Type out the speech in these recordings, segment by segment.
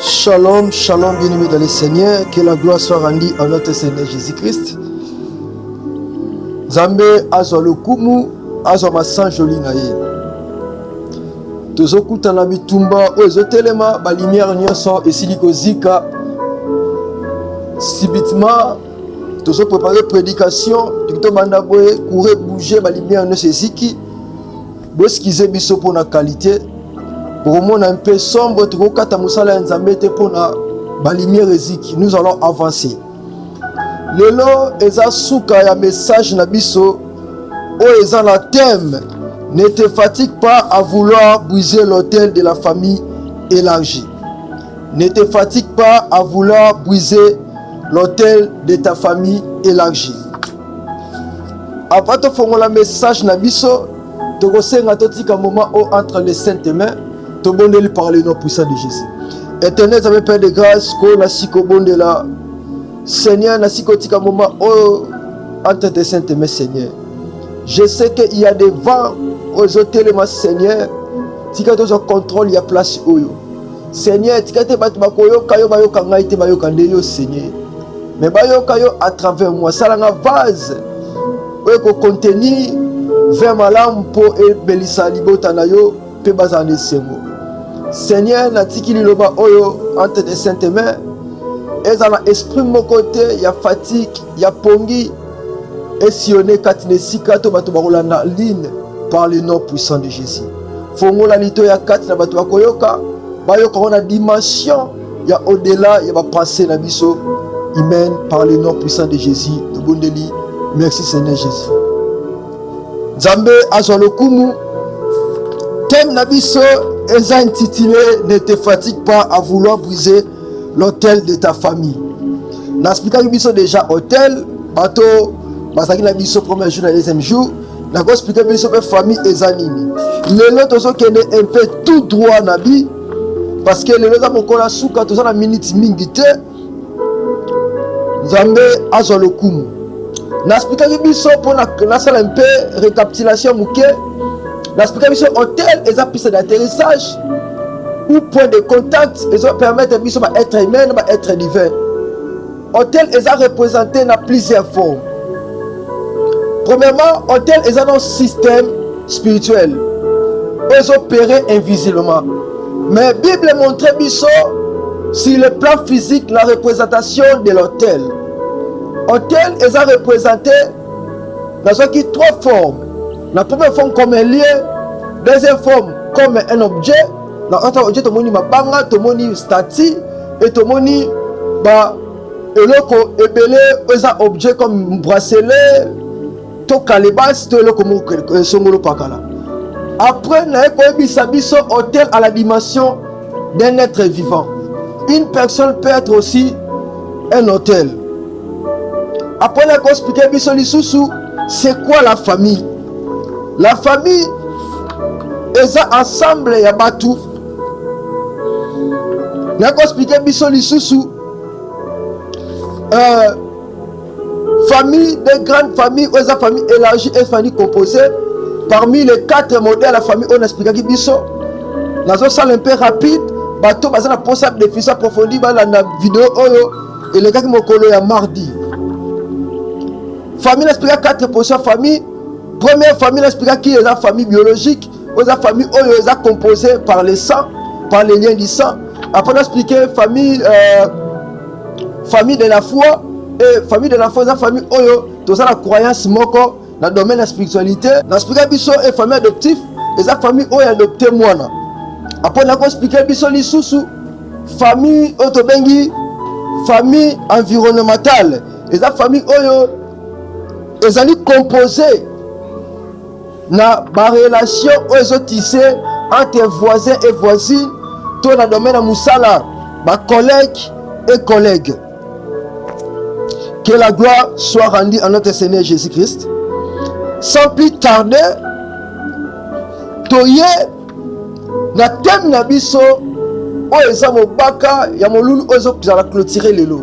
Shalom, shalom, bien-aimés dans le Seigneur, que la gloire soit rendue à notre Seigneur Jésus-Christ. Nzambe azwa lokumu, azwa masanjoli na ye. Tozokutana bitumba oyo ezotelema ba lumière nyonso esili kozika. Subitement, tozopréparer prédication, tokitobanda boye courir bouger ba lumière nyonso eziki. Boskize biso pona qualité. Pour moi, un peu sombre, nous allons avancer. Lelo, eza souka ya message na biso, o eza la thème. Ne te fatigue pas à vouloir briser l'autel de la famille élargie. Ne te fatigue pas à vouloir briser l'autel de ta famille élargie. Avant de faire le message na biso, tu as un moment entre les saintes mains. Tout le monde parle le nom puissant de Jésus. Éternel, Père de grâce, qu'on a si bon de la Seigneur, n'a si un moment entre tes saintes mains, Seigneur. Je sais qu'il y a des vents aux hôtels, Seigneur. Si tu as un contrôle, il y a place. Seigneur, si tu as un Seigneur. Mais à travers moi, ça a un vase pour contenir vers ma lampe pour ébellissa libotanayo pe bazane sengo. Seigneur, natiki liloba oyo entre tes saintes mains. Ezala esprit mon côté, il y a fatigue, il y a pongi. Et si on est katinesika to bato bakolanda ligne par le nom puissant de Jésus. Fongo la lito ya kat na bato bakoyoka, bayoka on a dimension, il y a au-delà, il y a ba pensée na biso humaine par le nom puissant de Jésus. De bondeli. Merci Seigneur Jésus. Nzambe azwa lokumu. Thème nabiso est intitulé Ne te fatigue pas à vouloir briser l'autel de ta famille. N'expliquons biso déjà hôtel, bateau, basaki nabiso premier jour et deuxième jour. N'a pas expliqué biso pe famille ezanini. Lelo tozo kende un peu tout droit nabi parce que lelo za mokola suka toza na minute mingi te. Nzambe azwa lokumu. N'expliquons biso pour na sala un peu récapitulation muke. L'explication hôtel est une piste d'atterrissage ou point de contact et ça permet de être humain et être divin. Hôtel est représenté dans plusieurs formes. Premièrement, hôtel est un système spirituel. Ils opèrent invisiblement. Mais la Bible montre sur le plan physique la représentation de l'hôtel. Hôtel est représenté dans trois formes. La première forme comme un lieu, deuxième forme comme un objet. Dans l'autre objet, tu as mabanga, tu as statue et tu as un objet comme bracelet, tu as calebasse, tu as songolo pakala. Après, tu as un hôtel à la dimension d'un être vivant. Une personne peut être aussi un hôtel. Après, on a expliqué c'est quoi la famille. La famille est un ensemble ya batu. N'a pas expliqué biso lisusu. Famille, des grandes familles, ou une famille élargie et famille composée. Parmi les 4 modèles, la famille, on a expliqué biso. Dans un salle un peu rapide, bateau, basé na possible de définition approfondie, dans la vidéo oyo et les gars qui m'ont collé à mardi. Famille, on a expliqué 4 positions famille. Première famille, explique qui est la famille biologique, la famille est composée par le sang, par les liens du sang. Après, on a expliqué famille, famille de la foi, et famille de la foi, la famille tout ça la croyance moko dans le domaine de la spiritualité. On a expliqué biso et famille adoptive, et la famille adopté moi. Après, on a expliqué biso li sous famille otobengi, famille environnementale, et la famille est composée na ba relation aux tissé entre voisins et voisines, tout dans le domaine de Moussala, ba collègues et collègues. Que la gloire soit rendue à notre Seigneur Jésus-Christ. Sans plus tarder, toye na thème na biso o eza mobaka ya molulu ozo za clôturer lelo.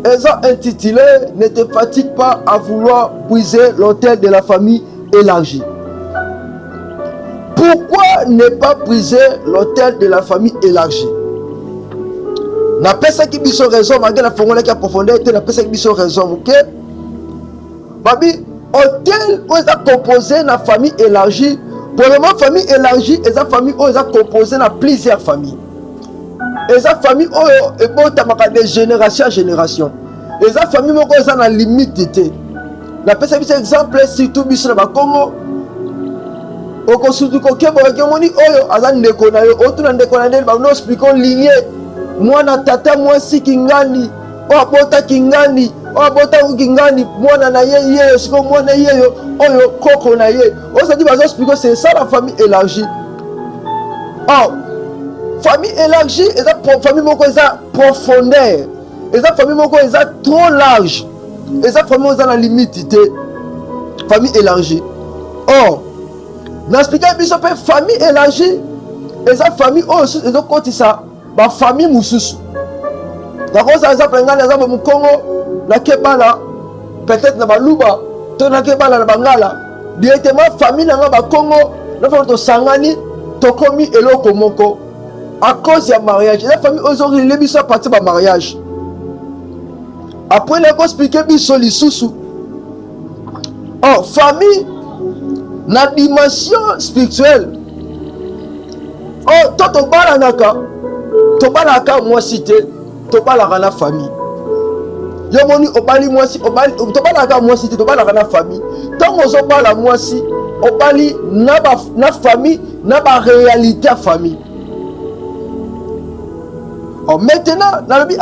Eza intitulé Ne te fatigue pas à vouloir briser l'autel de la famille élargie. Pourquoi ne pas briser l'autel de la famille élargie? Na pesa qui biso raison malgré la fongola qui a profondeur te na pesa qui biso raison OK. Babi hôtel où est composé na famille élargie. Pour le moment famille élargie et sa famille où est composé na plusieurs familles. Et sa famille où est bon tamaka de génération à génération. Et sa famille moko est na limite d'été. Na pesa biso exemple surtout biso na ba Congo. Oko surtout ko kebo moni oyo azan ndeko na yo otuna ndeko na ndel ba no expliquer lignée. Mwana tata mwasi kingani o abota kingani o abota kingani mwana na ye siko mwana yeyo oyo koko na ye o ça dit bazo expliquer c'est ça la famille élargie. Oh famille élargie et ça famille moko ça profondeur et ça famille moko ça trop large et ça famille ça la limite famille élargie. Oh n'expliquer biso pe famille élargie et ça famille oh et donc quand ça ba famille mususu na ko ça exemple ngana za mu Congo na kebala peut-être na baluba to na kebala na bangala directement famille na ba Congo na fa to sangani to komi eloko moko à cause ya mariage la famille aujourd'hui les biso partir ba mariage après les ko expliquer biso lisusu. Oh famille na dimension spirituelle. Oh toto balanaka tobalaka mwasi te tobalaka na famille yo moni obali mwasi obali tobalaka mwasi te tobalaka na famille tant ozo bala mwasi obali na famille na ba réalité à famille. Oh maintenant na lobi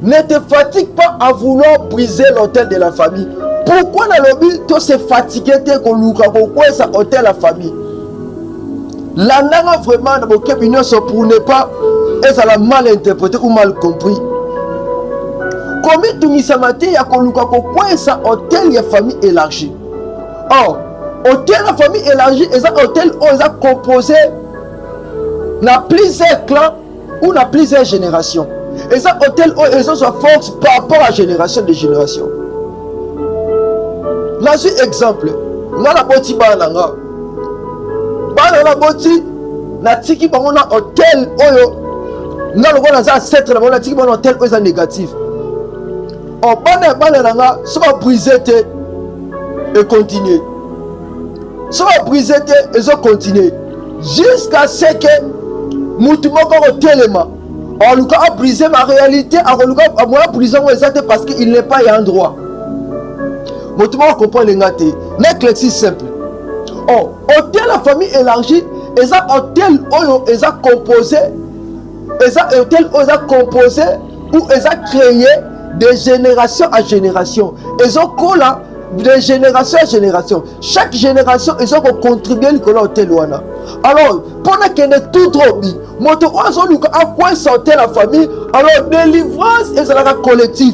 ne te fatigue pas à vouloir briser l'autel de la famille. Pourquoi na lobi to se fatiguer te ko luka ko kwesa hôtel la famille. La nanga vraiment dans vos cabinets pour ne pas être mal interprété ou mal compris. Combien de misamati ya koluka ko quoi ça hôtel ya famille élargie. Oh, hôtel la famille élargie et ça hôtel on a composé na plusieurs clans ou na plusieurs générations. Et ça hôtel on ils ont sa force par rapport à génération de génération. Là c'est exemple. Nga la boti bananga. Bana na boti na tiki bango na hôtel oyo nga loko na za centre na bango na tiki bango na hôtel oyo za négatif. Oh bana nga so ba briser te et continuer. So ba briser te et so continuer jusqu'à ce que mutu moko ko telema. On luka a briser ma réalité a luka a moi briser moi exact parce qu'il n'est pas y a endroit. Mutu moko comprend les ngate. L'éclectique simple. Oh, hôtel la famille élargie, et ça hôtel oyo, et ça composé, et ça hôtel oyo, ça composé, ou et ça créé de génération à génération. Et ça colle de génération à génération. Chaque génération, ils ont contribué à hôtel ouana. Alors, pendant qu'il est tout trop bien, moto oiseau luka a quoi sortir la famille, alors délivrance et ça la collectif.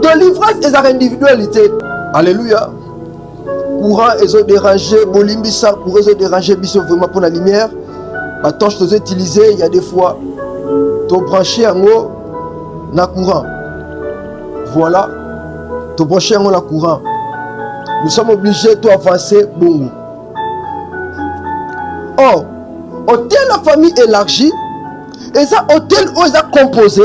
Délivrance et ça individualité. Alléluia. Courant ils ont dérangé bolimbisa courant ils ont dérangé biso vraiment pour la lumière la torche qu'ils ont utilisé il y a des fois to branché en haut na courant voilà to branché en haut na courant nous sommes obligés de avancer bongo. Oh hôtel la famille élargie et ça hôtel où ils ont composé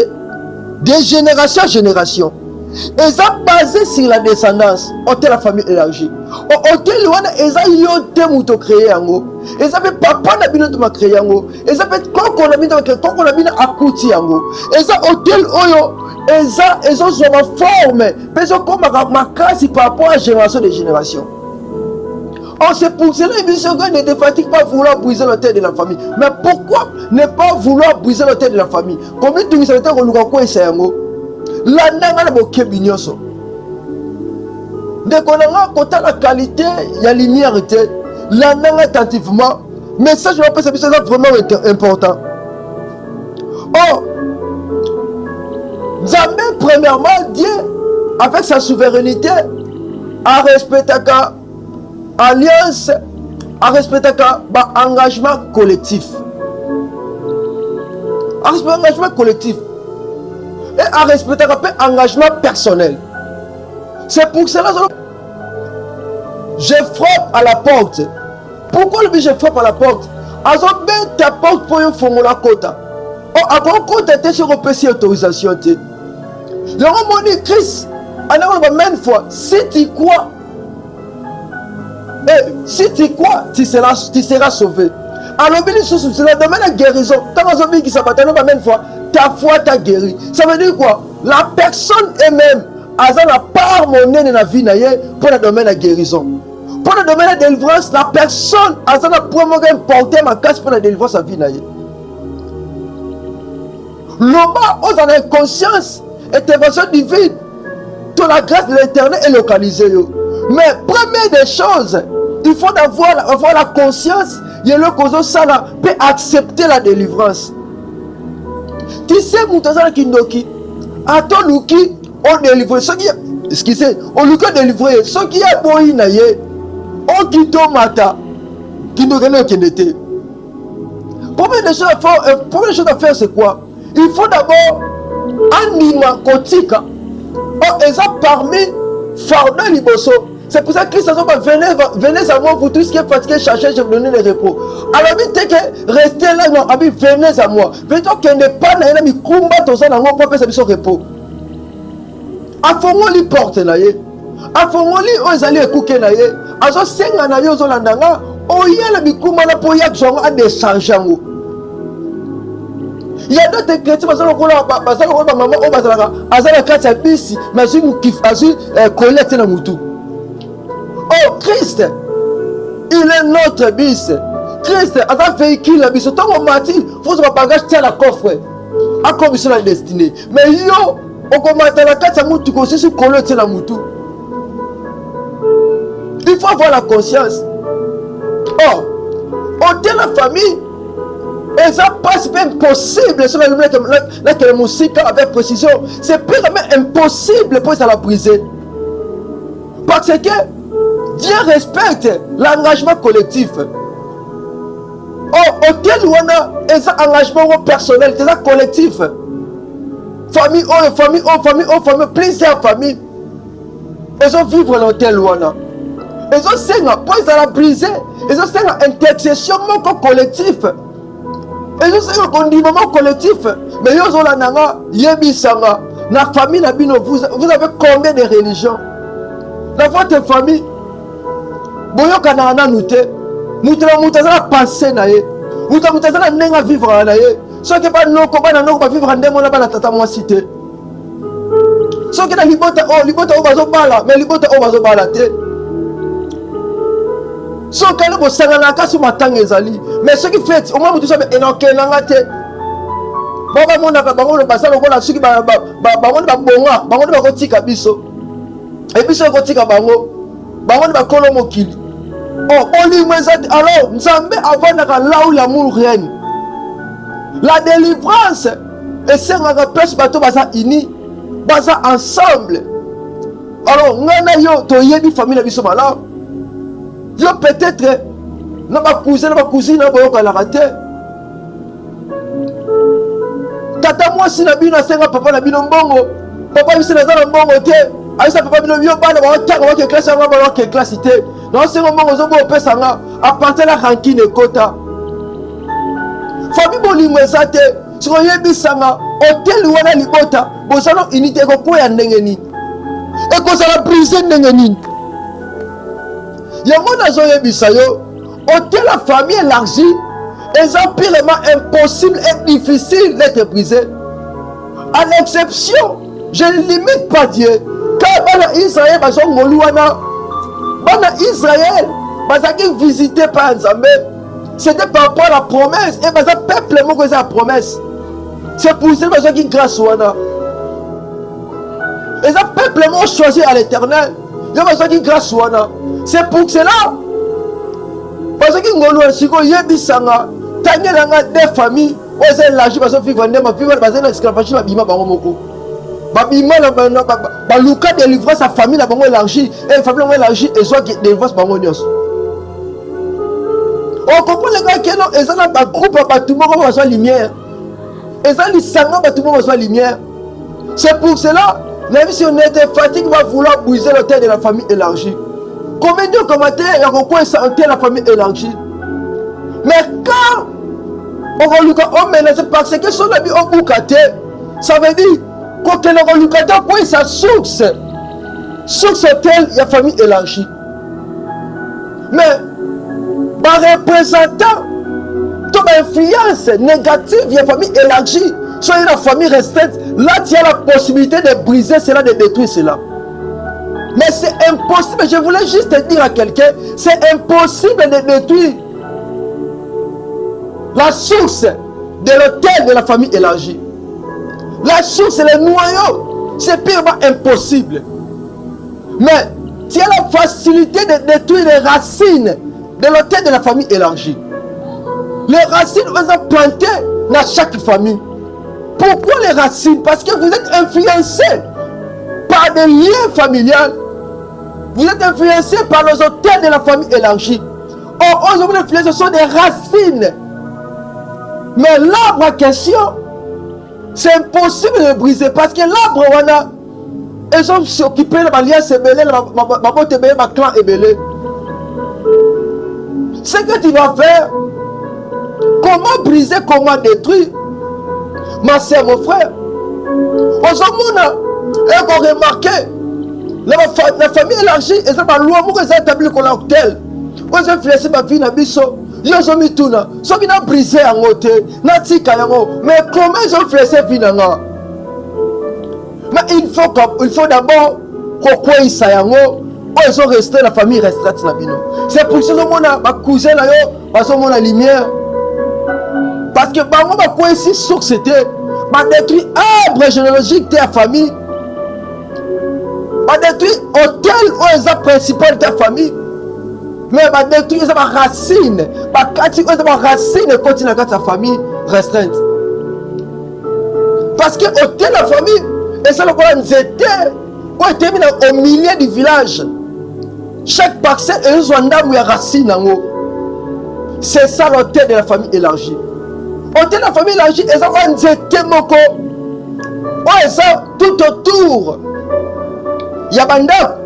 de génération à génération. Et ça basé sur la descendance. Hôtel la famille élargie. Hôtel wana eza yote muto créé yango. Et ça fait papa na bino to ma créé yango. Et ça fait koko na bino akuti yango. Et ça hôtel oyo eza sur ma forme. Peso comme ma kasi par rapport à génération de génération. Oh, c'est pour cela que ne te fatigue pas vouloir briser l'hôtel de la famille. Mais pourquoi ne pas vouloir briser l'hôtel de la famille? Combien de temps ça luka ko esa yango? La nanga na bokebi nyonso ndeko nanga kota la qualité ya lumière te la nanga attentivement message va passer c'est vraiment important. Oh Nzambe premièrement Dieu avec sa souveraineté a respecté ka alliance a respecté ka ba engagement collectif et à respecter un engagement personnel. C'est pour cela que je frappe à la porte. Pourquoi je frappe à la porte? Ta porte pour une fongola kota. Oh, avant qu'on t'était sur le PC autorisation, tu. Le roman Christ, en a même fois, si tu crois, si tu crois, tu seras sauvé. Alors, c'est le domaine de guérison. Tant que qui s'appelle, même fois, ta foi t'a guéri. Ça veut dire quoi? La personne elle-même a la part monnaie de la vie pour le domaine de guérison. Pour le domaine de délivrance, la personne a la première portée ma casse pour la délivrance de la vie. L'homme, on en a conscience, intervention divine. Toute la grâce de l'éternel est localisée. Mais première des choses, il faut avoir la conscience. Il y a le cause ça là peut accepter la délivrance. Tu sais, Moutazana Kindoki, à ton louki, on délivre. Ce qui est, excusez, on lui a délivré. Ce qui est bon, il y a, on quitte au matin, qui nous gagne qui n'était. Première chose à faire, c'est quoi? Il faut d'abord animer kotika. Oh, et ça parmi Fardin Liboso. C'est pour ça que Christ a dit, venez à moi, vous tous qui êtes fatigués, cherchez, je vais vous donner le repos. Alors, il dit que restez là, non, venez à moi. Venez qu'il n'est pas là, il combat tout ça dans mon propre service au repos. A fongo li porte na ye. A fongo li ozali ekuke na ye. Azo senga na ye ozolandanga. Oyela bikuma na po yak zongo a décharger ngo. Il y a d'autres chrétiens bazalo kola maman o bazalaka azala kati ya bisi mais azui mukif azui collecte na mutu. Oh Christ, il est notre bis. Christ a un véhicule la bis. Tant qu'on m'a dit, faut que bagage tient la coffre. A comme sur la destinée. Mais yo, on commence à la carte à moutou qu'on se colle tient la moutou. Il faut avoir la conscience. Oh, on tient la famille. Et ça passe même impossible. C'est là que la musique avec précision. C'est plus impossible pour ça la briser. Parce que Dieu respecte l'engagement collectif. Oh, auquel on a un engagement personnel, c'est un collectif. Famille, plusieurs familles. Ils ont vivre dans tel ouana. Ils ont signé, pour ils ont brisé. Ils ont signé intercession collectif. Ils ont signé un collectif. Mais ils ont la yebisanga. La famille, vous avez combien de religions? Dans votre famille, boyoka na ana nute mutazala penser na ye mutazala nenga vivre na ye soki ba noko bana noko ba vivre ndemo na bana tata moi cité soki na libota o bazo bala mais libota o bazo bala te soki le bosanga na kasu matanga ezali mais soki fait au moins mutu sabe enokelanga te baba mona ka bango basalo kola soki ba bango ba bonga bango ba kotika biso et biso kotika bango ba kolo mokili. Oh, alors, nous avons avant là où l'amour règne. La délivrance, et c'est un repère bateau basa ini, basa ensemble. Alors, nous avons une famille de biso malade. Yo peut-être, nos cousines, nos la raté. Tata moi si nabi na senga papa nabi no mbongo, papa bisi na zala mbongo te. Aïssa papa bino bio bana ba ka classe nga ba ka classe te. Non c'est un moment où on peut s'en à partir de la rancune et quota. Famille Bolimwe Sate, sur le Yébisanga, hôtel ou à Libota, bon salon unité ko quoi n'engeni. Et qu'on s'en a brisé n'engeni. Yamona zo Yébisayo, hôtel la famille élargie, et ça purement impossible et difficile d'être brisé. À l'exception, je ne limite pas Dieu, car Israël va son Moluana. Bana Israël, qui visité par Nzambe, c'était par rapport à la promesse. Et le peuple est la promesse. C'est pour ça que grâce wana. Et le peuple est choisi à l'éternel. Il y a qui grâce wana. C'est pour cela. Parce que ngolo siko yebisanga, tanyelanga des familles, oze laji baso vivre ndema vivre bazena esclavage ba bima bango moko. Babima ba luka délivrer sa famille la bango élargie et famille bango élargie et soit délivrer bango nyos. On comprend les gars que non, et ça ba groupe ba tout le monde va lumière. Et ça li sanga ba tout le monde va lumière. C'est pour cela, même si on était fatigué, va vouloir briser le terre de la famille élargie. Combien de commentaires il y a quoi sentir la famille élargie? Mais quand parce que son ami au Boukate, ça veut dire que le Boukate a sa source. Source telle, il y a famille élargie. Mais, par représentant, toute influence négative, il y a famille élargie. Soit il y a la famille restreinte, là tu as la possibilité de briser cela, de détruire cela. Mais c'est impossible, je voulais juste dire à quelqu'un, c'est impossible de détruire la source de l'autel de la famille élargie. La source, le noyau, c'est purement impossible. Mais tu as la facilité de détruire les racines de l'autel de la famille élargie. Les racines, vous êtes plantées dans chaque famille. Pourquoi les racines? Parce que vous êtes influencés par des liens familiales. Vous êtes influencés par les autels de la famille élargie. Or, aujourd'hui, les influences sont des racines. Mais l'arbre en question, c'est impossible de le briser parce que l'arbre, voilà, ils ont s'occupé de ma liesse ébélée, ma botte ébélée, ma clan ébélé. Ce que tu vas faire, comment briser, comment détruire, ma soeur, mon frère. Aujourd'hui, on va remarquer, la famille élargie, et ça va loin, moi, ils ont établi qu'on a hôtel. Ils ont influencé ma vie, na biso. Ils ont mis tout là. Ils ont brisé en côté. Mais comment ils ont influencé la vie? Mais il faut d'abord qu'on ça ils ont resté la famille restreinte. C'est pour ça que mon cousin là, parce que mon lumière. Parce que moi, ma ici sur c'était, m'a détruit arbre généalogique de la famille. M'a détruit hôtel où est la principale de ta famille. Mais m'a détruit ma racine. Ma racine continue dans ta famille restreinte. Parce que hôtel de la famille, et ça, nous étions au milieu du village. Chaque parcelle est un endroit où il y a racine. C'est ça l'hôtel de la famille élargie. Hôtel de la famille élargie, et ça, nous étions tout autour. Il y a Banda.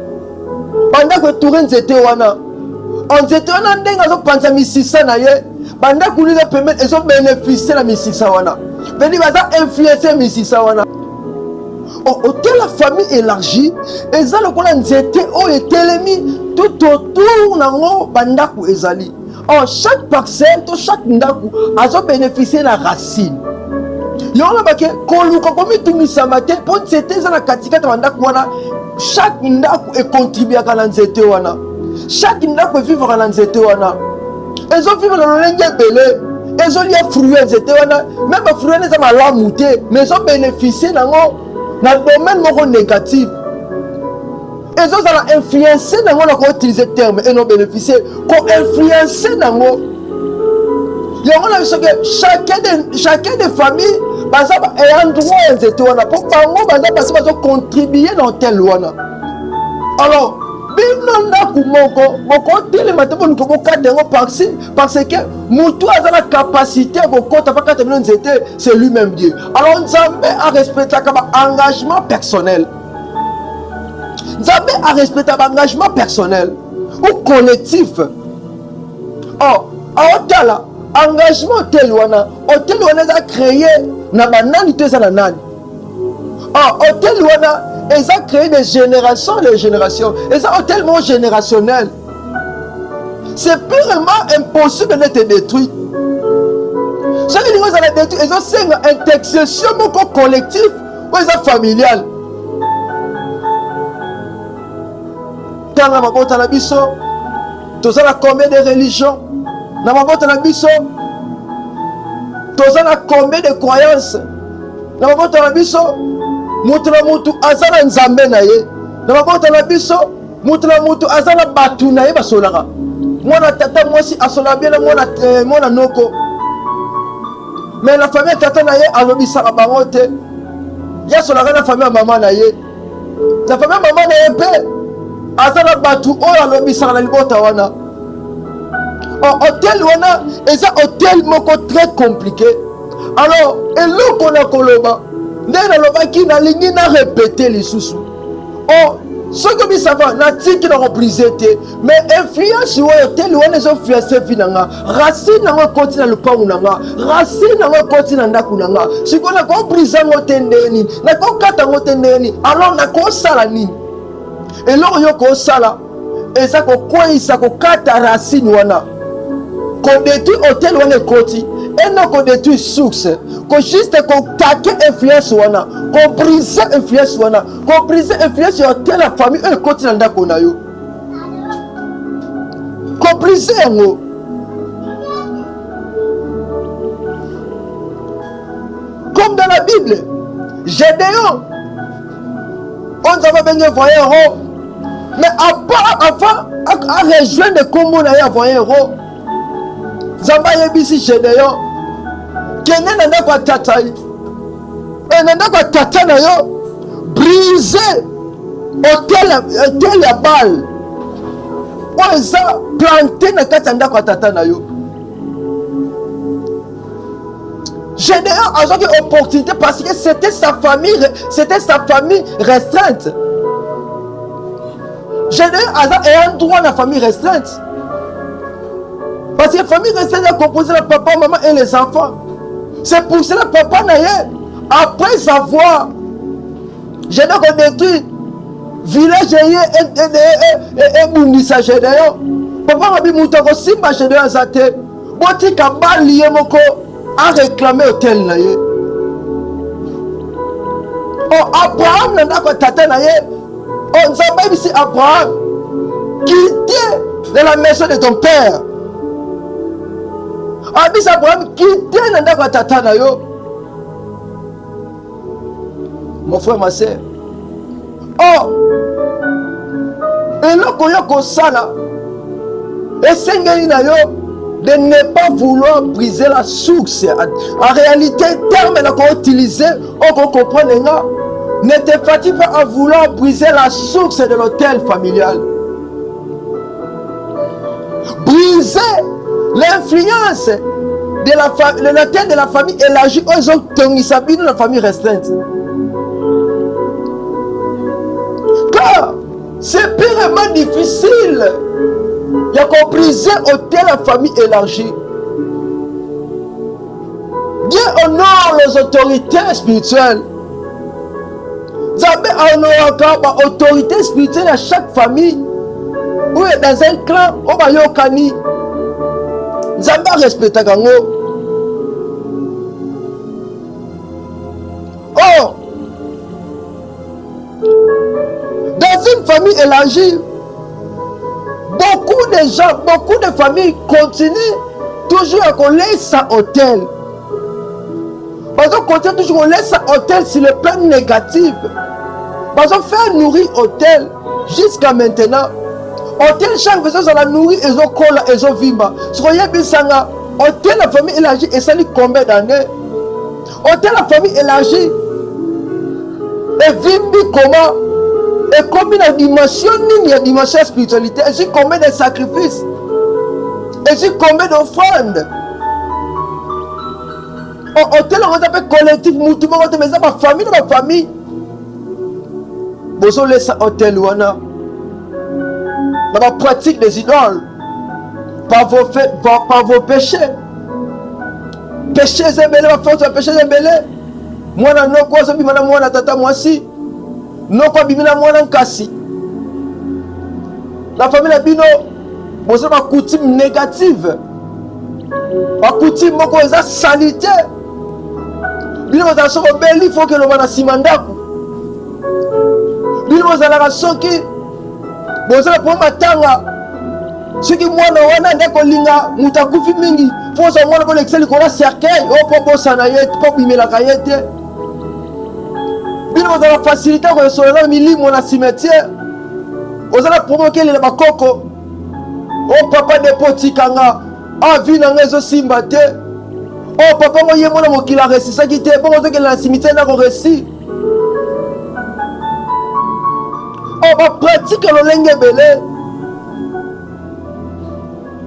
Banda qui est tourné, nous étions on était en train de penser à Mississa naye banda kuli de permettre ils ont bénéficié de Mississa wana veni baza influencer Mississa wana hôtel la famille élargie et ça le kola nzete o etelemi tout autour nango banda ku ezali chaque parcelle to chaque ndaku azo bénéficier la racine yona bake koluka komi tumisa mate pour nzete za na katikata banda ku wana chaque ndaku e contribuer à la nzete wana. Chaque n'a peut vivre dans nzete wana. Ils ont vivre dans le linge belé. Ils ont lié fruits nzete wana. Même les fruits ne sont pas là muté, mais ils ont bénéficié dans le domaine négatif. Ils ont influencé dans le utiliser terme et non bénéficié. Qu'on influencé dans le. Il y a chacun des familles, est en droit nzete wana. Pour que contribuer dans tel wana. Alors. Parce que Moutou a la capacité c'est lui-même Dieu. Alors Nzambe a respecté l'engagement personnel. Nzambe a respecté l'engagement personnel ou collectif. Engagement tel a créé na banani te za nani. Hôtel wana ils ont créé des générations, les générations. Ils ont tellement générationnel. C'est purement impossible d'être détruit. Ce que nous allons détruire, ils ont une intercession collective ou ils ont familial. Dans la mabota na biso, tous la combien de religions? Dans la mabota na biso, tous la combien de croyances? Dans la mabota na biso, mutu na mutu azala nzambe na ye na mabota na biso mutu na mutu azala batu na ye basolaka mwana tata mwasi asola bien mwana noko mais la famille tata na ye alobisaka bango te ya solaka na famille mama na ye na famille mama na ye mpe azala batu oyo alobisaka na libota wana hôtel wana eza hôtel moko très compliqué. Alors eloko na koloba ndena lobaki na lingi na répéter lisusu Ce que je savais, c'est que je brisé. Mais influence, tel ou les influences finanga. Racine n'a continue le pas ou nanga. Racine n'a continue na kunanga. Si on a brisé mon tendeni, n'a pas kata mon tendeni. Alors n'a pas salani. Et là on a sala. Et ça quoi ça kata racine wana. Qu'on détruit hôtel ou les côtés. Et non qu'on détruit source. Qu'on juste qu'on taque influence wana. Qu'on brise influence wana. Qu'on brise influence sur la famille et le continent qu'on a eu. Qu'on brise un mot. Comme dans la Bible, Gédéon, on s'en va bien voir un héros. Mais avant, à rejoindre le combo, on a voir un héros. Zamba yebisi Gédéon. Kene nanda kwa tata yi. Et nanda kwa tata na yo. Briser hôtel ya balle. On ça planté na kata nanda kwa tata na yo. Gédéon a une opportunité parce que c'était sa famille restreinte. Gédéon a un droit à la famille restreinte. Parce que la famille restreinte est composée de papa, maman et les enfants. C'est pour cela que papa n'a rien. Après avoir, Gédéon a détruit village et Bundisa Gédéon. Papa m'a dit Moutoko Simba Gédéon Azate. Boti Kamba lié moko a réclamé hôtel na ye. Oh Abraham n'a pas tata na ye. Oh Nzamba ici Abraham. Quittez de la maison de ton père. Abis Abraham quittez nanda kwa tata na yo. Mon frère, ma soeur. Oh, et là qu'on y a comme ça là, et sengeli na yo de ne pas vouloir briser la source. En réalité, terme qu'on utilisé, on comprend les gars. Ne te fatigue pas à vouloir briser la source de l'hôtel familial. Briser l'influence de l'hôtel de la famille élargie. Ils ont tenu sa vie dans la famille restreinte. Car c'est purement difficile. Il y a qu'on brise hôtel la famille élargie. Dieu honore les autorités spirituelles. Zambé honore l'autorité spirituelle à chaque famille. Ou dans un clan, on va yokani. Zambé respecte Gango. Oh! Dans une famille élargie, beaucoup de gens, beaucoup de familles continuent toujours à coller sa hôtel. Parce qu'on continue toujours à coller sa hôtel sur le plan négatif. Parce qu'on fait nourrir hôtel jusqu'à maintenant. Hôtel chaque personne ça la nourrit et ont colle et ont vimba. Soyez bien sanga. Hôtel la famille élargie et ça lui combien d'années? Hôtel la famille élargie et vimbi comment? Et combien de dimensions, il y a dimension de spiritualité, et c'est combien de sacrifices, et c'est combien d'offrandes. Hôtel, on appelle collectif, mouvement, mais ça, ma famille. Vous laissez hôtel, dans la pratique des idoles, par vos péchés. Péchés zembélé, ma force, péché zembélé. Moi, non, quoi, ça, moi, tata, moi, si. Non pas bimina mwana nkasi. La famille la bino boza ma coutume négative. Ma coutume moko eza salité. Bino boza soko beli faut que le wana simandaku. Bino boza la soki boza la pour matanga. Soki mwana wana ndeko linga mutakufi mingi. Faut ça mwana ko l'excel ko la cercueil o popo sana yete ko bimela kayete. Vous avez la facilité de recevoir mili mon cimetière. Vous allez provoquer les bakoko. Oh papa de potikanga. Ah vie na ngezo simbate. Oh papa moye mona mokila resi ça qui était bon que la cimetière na ko resi. Oh ba pratique le lenge belé.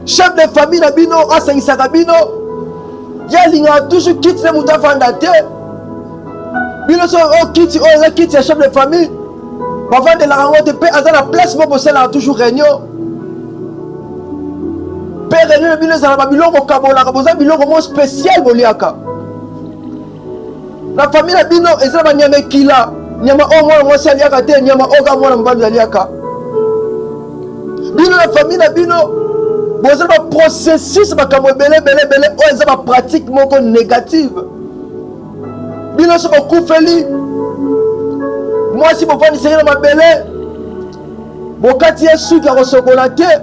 Chef de famille na bino asengisa bino. Ya linga toujours quitte le muta fandate. Bino so o kiti o la kiti chef de famille. Avant de la rencontre, Père, à la place, moi, pour ça, toujours réunion. Père, réunion, le billet, ça va billet, au Kabola, Kabola, billet, au spécial, Boliaka. La famille, la bino, et ça va n'y avoir qui là. N'y a pas au moins, moi, c'est Aliaka, n'y a pas au moins, moi, c'est Aliaka. Bino, la famille, la bino, vous avez un processus, vous avez une pratique négative. Bino, c'est beaucoup fait. Moi, si vous avez une ma belle, vous avez un sou qui a reçu la terre.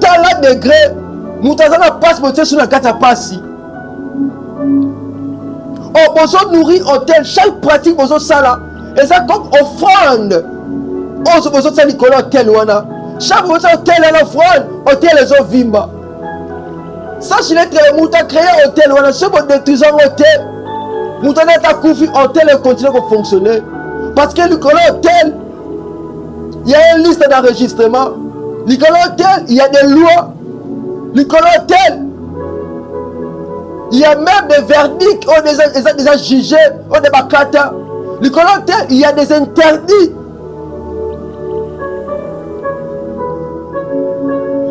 Dans la degré, nous avons passe sur la carte à passer. Oh, vous nourrir hôtel, chaque pratique, vous avez ça là. Et ça comme offrande. Oh, vous avez ça, Nicolas, hôtel, wana. Chaque vous avez hôtel, l'offrande, hôtel, les autres vimba. Ça, c'est le mouton créé hôtel, wana. Si vous détruisez hôtel, nous avons un coup hôtel et continue à fonctionner. Parce que Nicolas Hôtel, il y a une liste d'enregistrement. Nicolas Hôtel, il y a des lois. Nicolas Hôtel, il y a même des verdicts, on les a déjà jugés, on est bakata. Nicolas Hôtel, il y a des interdits.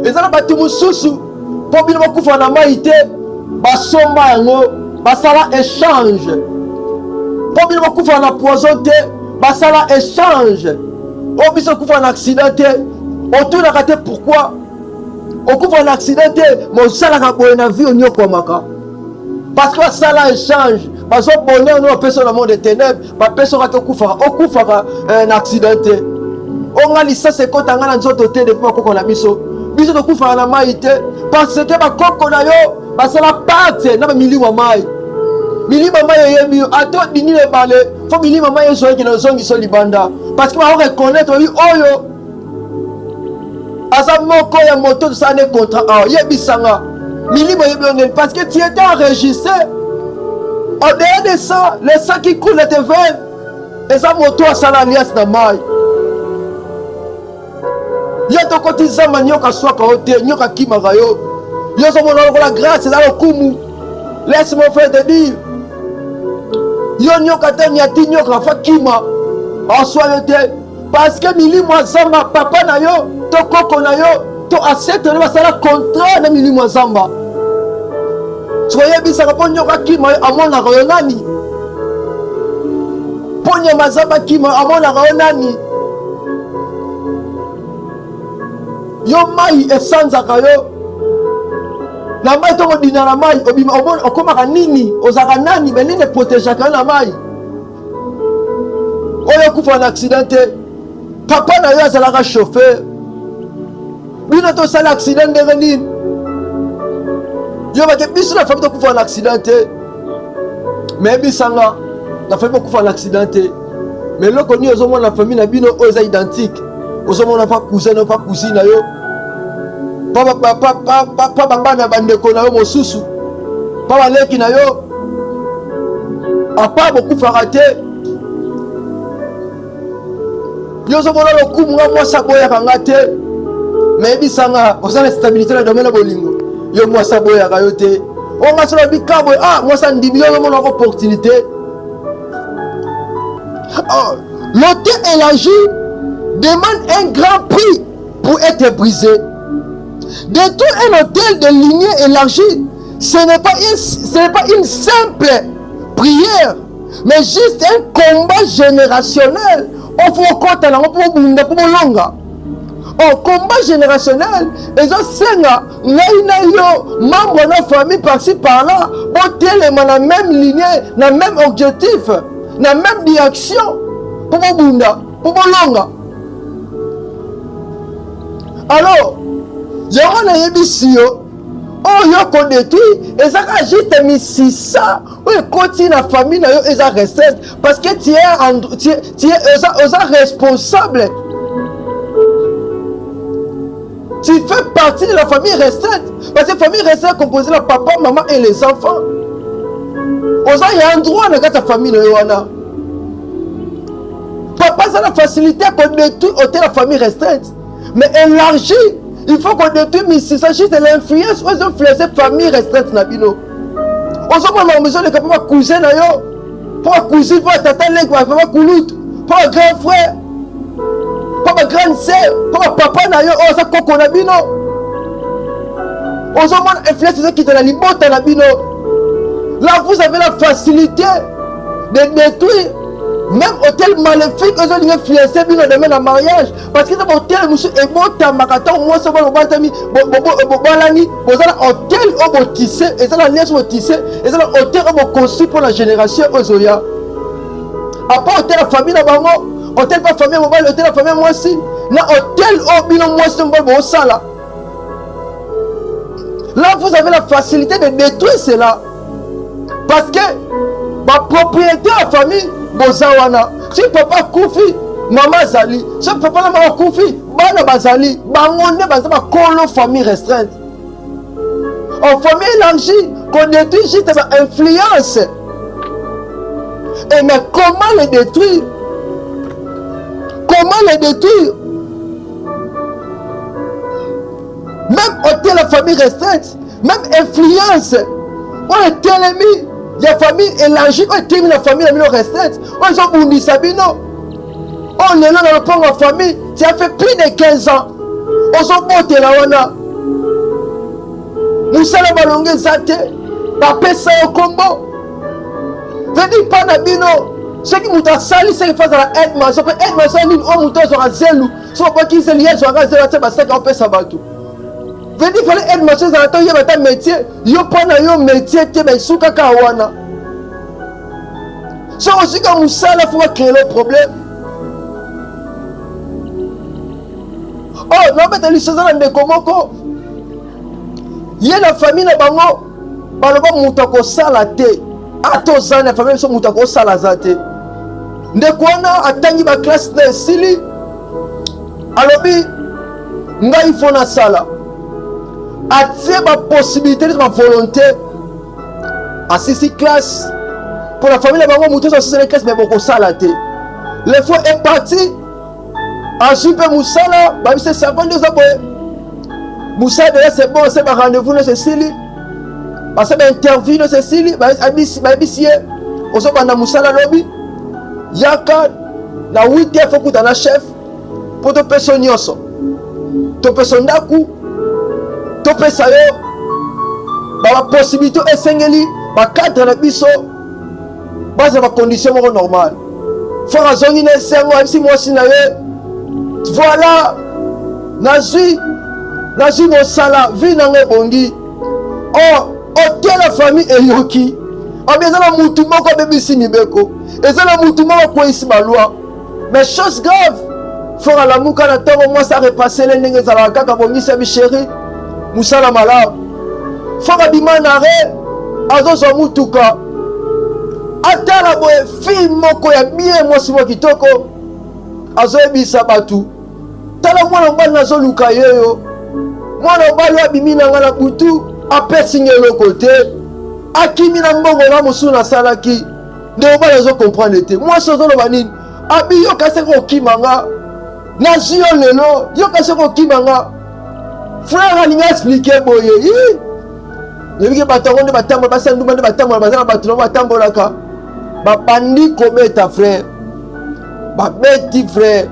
Et ça, il y a sous pour bien beaucoup faire la maïté, basoma yango. Basala échange. Pour bien beaucoup faire un empoisonné, basala échange. Au bisa coup un accidenté. On tourne à rater pourquoi? On couvre un accidenté, mais on s'en a pas une vie au niveau komaka. Parce que ça là échange. Parce que bonheur nous personne dans le monde des ténèbres, ma personne a couvert un accidenté. On a licence c'est quand on a nous autres depuis qu'on a biso. Biso de couvrir la maïté parce que ma coco na yo. Parce que la part na mili mamai mili mamai yemi ato dini le balé faut mili mamai yo qui na zongi so libanda parce que on reconnaître oui oyo asa moko ya moto de ça ne contrat ah yebi sanga mili boyebi parce que tu étais enregistré au dehors de ça les sang qui coulent tes veines et ça moto à sala alias na mai yo to kotiza manyoka swaka hote nyoka kimaka yo. Yo sommes la grâce dans le kumu. Laisse-moi faire te dire. Yo nyokata nyati nyoka fakima. En soyauté. Parce que mili mwazamba papa na yo, to koko na yo, to accepte na basala contrat na mili mwazamba. Soyez bisa ka nyoka kima amona ko nani. Ponya mazamba kima amona ko nani. Yo mai esanza ka yo. La mai to dina la mai obima okoma nini ozaka nani benene protéger ka la mai oyo kufa un accidenté papa na yo azalaka chauffeur bino to sala accident de nini yo ba ke biso la famille to kufa un accidenté mais bisanga la famille kufa un accidenté mais loko ni ozo mona la famille na bino oza identique ozo mona pas cousin pas cousine na yo Papa bambana bandeko na yo mosusu papa leki na yo apa beaucoup farate yo zo bona lo kumunga mwasa boya kanga te mais bisanga osala stabilité na domaine bolingo yo mwasa boya ka yo te on nga solo bikabo ah mwasa ndimi yo mona opportunité l'hôtel élargi demande un grand prix pour être brisé. Détruire un hôtel de lignée élargie, ce n'est pas une simple prière, mais juste un combat générationnel. On faut compter là, on peut longa. Un combat générationnel, et ça c'est là, membre de notre famille par-ci par-là, on tient la même lignée, la même objectif, la même direction, pour longa. Alors, Yaro na yebisi yo oyo ko détruit et ça juste mis ça ou continue la famille na yo et ça recette parce que tu es responsable. Tu fais partie de la famille recette parce que la famille recette composée de papa, maman et les enfants. Oza y a un droit dans ta famille na yo wana. Papa ça la facilité qu'on détruit la famille restreinte mais élargie. Il faut qu'on détruise, mais il s'agit de l'influence où ils ont fait famille restreinte na bino. On se voit dans la maison de papa cousin na yo. pour un cousin, pour un tata, pour un couloute, pour un grand frère, pour ma grande sœur, pour un papa, oh, ça coco na bino. Aux hommes influence qui te la libota na bino. Là, vous avez la facilité de détruire. Même hôtel maléfique, ils ont influencé bino de mettre en mariage. Parce que c'est hôtel, monsieur, et bon, t'as makata, moi, ça va le batami, bobalani, vous avez hôtel, on va tisser, et ça la laisse au tisser, et ça hôtel, on va construire pour la génération Ozoya. Après, hôtel, la famille, là-bas, hôtel, pas famille, mobile, hôtel, la famille, moi aussi. Na hôtel, oh, bino, moi, c'est un bon ça là. Là, vous avez la facilité de détruire cela. Parce que ma propriété à la famille, Bozawana, si papa Koufi, maman Zali, si papa la maman Koufi, Bana Bazali, Bangonde Bazama, Kolo famille restreinte. En famille élargie, qu'on détruit juste sa influence. Et mais comment les détruire? Comment les détruire? Même ôter la famille restreinte, même influence. On est ennemi. La famille élargie, on est la famille restreinte. On est bondi sabino. On est là dans le plan de la famille. Ça fait plus de 15 ans. On s'en porte là, on a. Nous sommes balongé zate. Papé ça au combo. Venez pas na bino. Ceux qui m'ont sali, c'est face à la aide-moi. Ça peut aide-moi, ça dit, on mouton sur un zélou. Soit pas qui s'est lié sur un zélou, c'est qu'on peut s'abattre. Venez il fallait aide monsieur Zalato, il y a un métier. Il y a un métier qui est sous Kakawana. C'est aussi comme ça, il faut créer le problème. Oh, non, mais les choses dans le Komoko. Il y a la famille de Bango. Baloba Moutako Salate. Atozan, la famille de Moutako Salazate. Ndekwana, atangi ba classe de Sili. Alobi, nga il faut na sala. Attirer ma possibilité, ma volonté à 6 classes pour la famille de Bango Mouton sur 6 classes, mais beaucoup salaté. Le fou est parti. En super Moussala, c'est 52 ans. Moussa, c'est bon, c'est un rendez-vous de Cécilie. Parce que interview de Cécilie, on se bat dans Moussala lobby. Yaka, la 8e, il faut que tu aies un chef pour te personner. Tu peux personner d'un coup. Tu peux ça, la possibilité est singeli, la cadre de biso, base de condition normale. Faut raisonner les serments, si moi si voilà, nazi mon sala, vie dans les bondi. Oh, ok la famille est yoki. On bien dans le moutouma comme bébé sinibeko. Et dans le moutouma quoi ici ma loi. Mais chose grave, faut à la mouka na temps moi ça repasser les nègres à la kaka bongi c'est chéri. Moussala malade. Faut que bimanare azozo mutuka. Atala boye film moko ya bien moi si moi kitoko. Azo ebisa batu. Tala mwana mbali nazo luka yeyo. Mwana mbali abimi na ngala butu apesi ngelo côté. Akimi na mbongo na musuna salaki. Nde mbali nazo comprendre te. Moi sozo lo banini. Abi yo kase ko kimanga. Na zio lelo yo kase ko kimanga. Frère alinga expliquer boye. Yebike batongo de batambo basandu bande batambo bazana batuno batambo laka. Ba bandi kometa frère. Ba beti frère.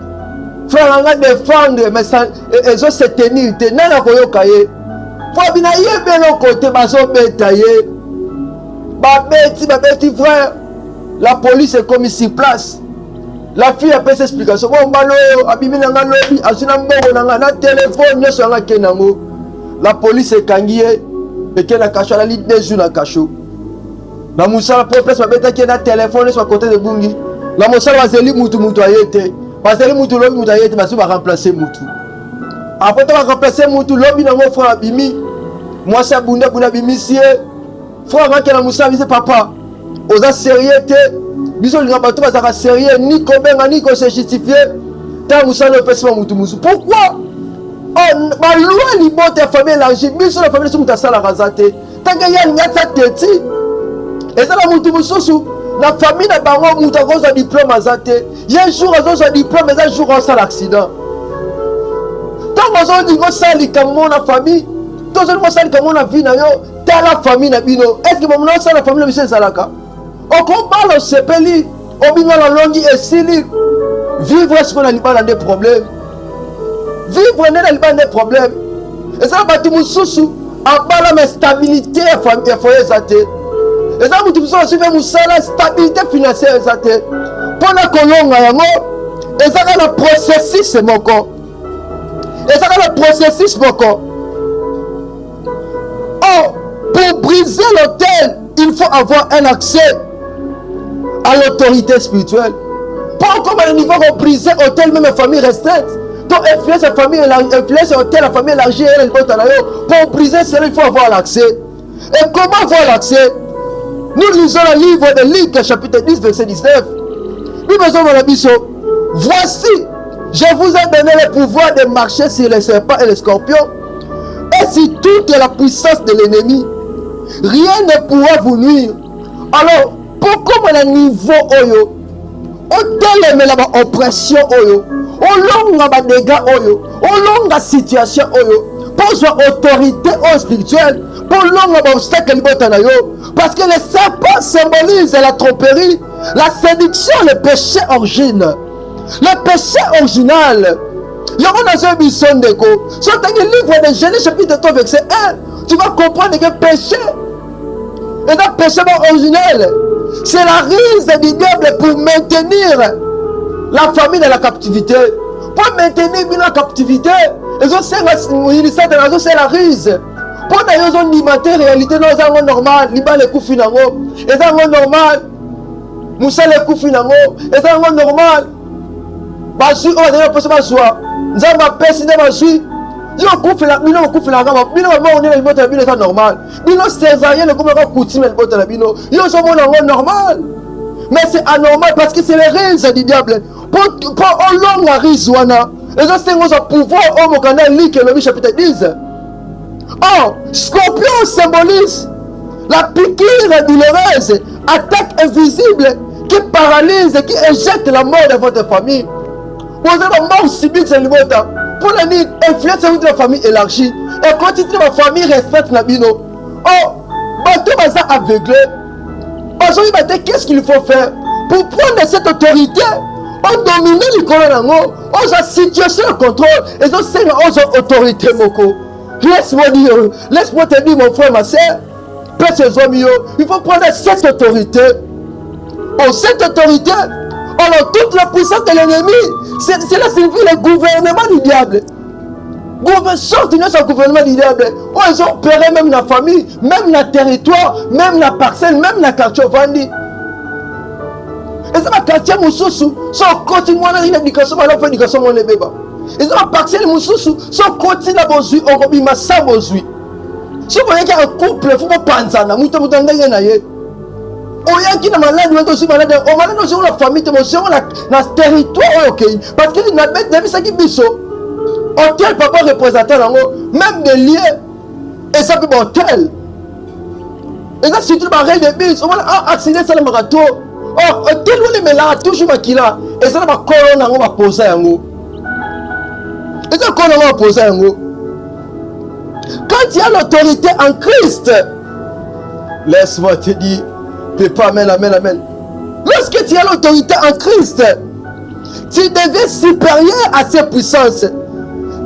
Frère anga défendre mais ça ezo se tenir te nana koyoka ye. Faut bina yebe no côté bazo beta ye. Ba beti frère. La police est commis sur place. La fille a fait ses explications. Bon, balo, abimi nanga lobi, asuna mbongo nanga na téléphone, nyoso nanga kenango. La police est kangiye, et qu'elle a caché la lit des jours na cacho. La moussa propre soit bête qui na téléphone soit côté de bungi. La moussa va zeli mutu ayete. Parce que mutu lobi mutu ayete, parce va remplacer mutu. Après tu vas remplacer mutu lobi na mon frère abimi. Moi c'est bunda bimi sie. Frère nga que la moussa vise papa. Oza sérieux te. Biso linga bato bazaka sérieux ni kobenga ni ko se justifier ta musala opesima mutu musu. Pourquoi? Oh, ma loi libota famille élargie biso la famille mutu asala razate. Tanga ya ngata teti. Et ça la mutu mususu la famille na bango mutu akoza diplôme azate. Ya jour azoza diplôme mais un jour on sala accident. Tant bazo dingo sali kamo na famille, tozo mo sali kamo na vie na yo, ta la famille na bino. Est-ce que mon nom sala famille biso salaka? Okobala sepeli, obinga la longi esili. Vivre ce qu'on a dans des problèmes. Vivre dans des problèmes. Et ça va tout mususu abala ma stabilité à famille foyer zate. Et ça vous tous aussi même la stabilité financière zate. Pour la kolonga yango, et ça va le processus moko. Et ça va le processus moko. Oh, pour briser l'autel, il faut avoir un accès à l'autorité spirituelle. Pas comme à un niveau pour briser l'autel, même la famille restreinte. Donc, influence la famille, influence l'autel, la famille élargie, pour briser cela, il faut avoir l'accès. Et comment avoir l'accès? Nous lisons le livre de Luc, chapitre 10, verset 19. Nous faisons dans la mission. Voici, je vous ai donné le pouvoir de marcher sur les serpents et les scorpions. Et si toute la puissance de l'ennemi, rien ne pourra vous nuire. Alors, pourquoi mon niveau oyo, au tel la oppression oyo, au long la dégâts oyo, au long la situation oyo, pour soit autorité spirituelle, pour long la obstacle parce que les serpents symbolisent la tromperie, la séduction, le péché original. Le péché original. Il y a dans un mission d'écho. Sur le livre de Genèse chapitre 3 verset 1, tu vas comprendre que péché est un péché originel. C'est la ruse du diable pour maintenir la famille dans la captivité. Pour maintenir la captivité, c'est la ruse. Pour d'ailleurs alimenter la réalité dans un normal, il va les coups finaux. Et dans un normal, Moussa les coups finaux. Et dans un normal, Basu, on va dire, pas soi. Nous avons personne Basu. Ils ont coupé la bino, on coupe la gamme. Bino, on est dans le mot de la bino, c'est normal. Bino, césarien, le couple va coutume le mot de la bino. Ils sont normal. Mais c'est anormal parce que c'est les raisons du diable. Pour long la rizouana. Et ça, c'est un pouvoir au canal Luc, le chapitre 10. Or, scorpion symbolise la piqûre douloureuse, attaque invisible qui paralyse et qui éjecte la mort de votre famille. Vous avez la mort subite, c'est le mot. Pour la nuit, influence de la famille élargie. Et continuer ma famille respecte la bino. Oh, bateau va aveuglé. Parce que qu'est-ce qu'il faut faire pour prendre cette autorité? On domine les colons, on a situation de contrôle. Et on sait qu'on a autorité, moko. Laisse-moi dire, laisse-moi te dire, mon frère, ma soeur, il faut prendre cette autorité. Oh, cette autorité, alors toute la puissance de l'ennemi, cela signifie le gouvernement du diable. Sortir de ce gouvernement du diable. Oh, ils ont opéré même la famille, même le territoire, même la parcelle, même la quartier Vandi. Et ça va quartier Moussoussou, sans continuer à l'éducation, à l'éducation, mon bébé. Et ça va parcelle Moussoussou, sans continuer à bosser, on va bien ça bosser. Si vous voyez qu'il y a un couple, il faut pas penser à nous, on y a malade, aussi malade, on malade aussi la famille, on la territoire, ok. Parce qu'il y a des gens qui sont hôtel, papa représentant même des lieux, et ça peut être hôtel. Et ça, si tu vas rêver des bis, on va accéder à la marathon. Oh, hôtel, on est là, toujours là, et ça va colonner, on va poser un mot. Et ça, on va poser un mot. Quand il y a l'autorité en Christ, laisse-moi te dire, papa, amen, amen, amen. Lorsque tu as l'autorité en Christ, tu deviens supérieur à ses puissances.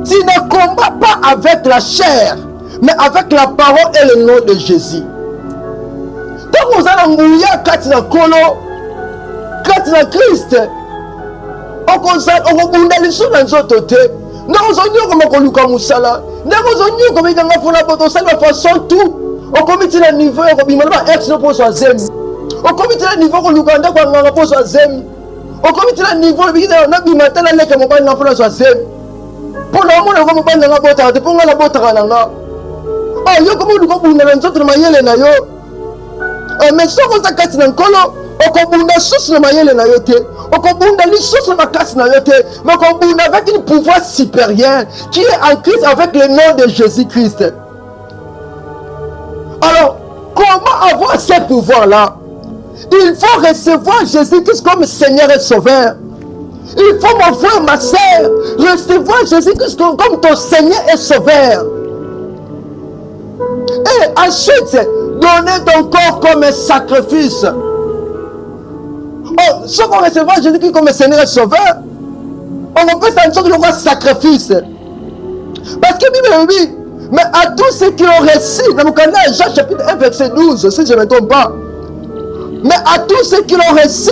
Tu ne combats pas avec la chair, mais avec la parole et le nom de Jésus. Donc, vous allez mouiller quand tu as colo, quand tu as Christ, on va les choses dans notre côté. Nous avons comme on comme Moussala. Nous avons comme il y a une façon tout. On commet le niveau, on commet le pour soi zem. On commet le niveau qu'on l'Ouganda pour soi zem. On commet le niveau, on a mis matin la lettre mon ban pour soi zem. Pour le moment, on va pas dans la boîte, pour la boîte à la. Oh, yo comme nous comme nous autres maillés na yo. Mais si on s'accate dans le colo, on combat sous le maillé na yo te. On combat les sous la casse na yo te. Mais on combat avec un pouvoir supérieur qui est en Christ avec le nom de Jésus-Christ. Alors, comment avoir ce pouvoir-là? Il faut recevoir Jésus-Christ comme Seigneur et Sauveur. Il faut, mon frère, ma soeur, recevoir Jésus-Christ comme ton Seigneur et Sauveur. Et ensuite, donner ton corps comme un sacrifice. Oh, ce qu'on recevra Jésus-Christ comme Seigneur et Sauveur, on peut s'en sortir le sacrifice. Parce que Bible dit, mais à tous ceux qui ont reçu, dans le canal Jean chapitre 1 verset 12, si je ne me trompe pas, mais à tous ceux qui l'ont reçu,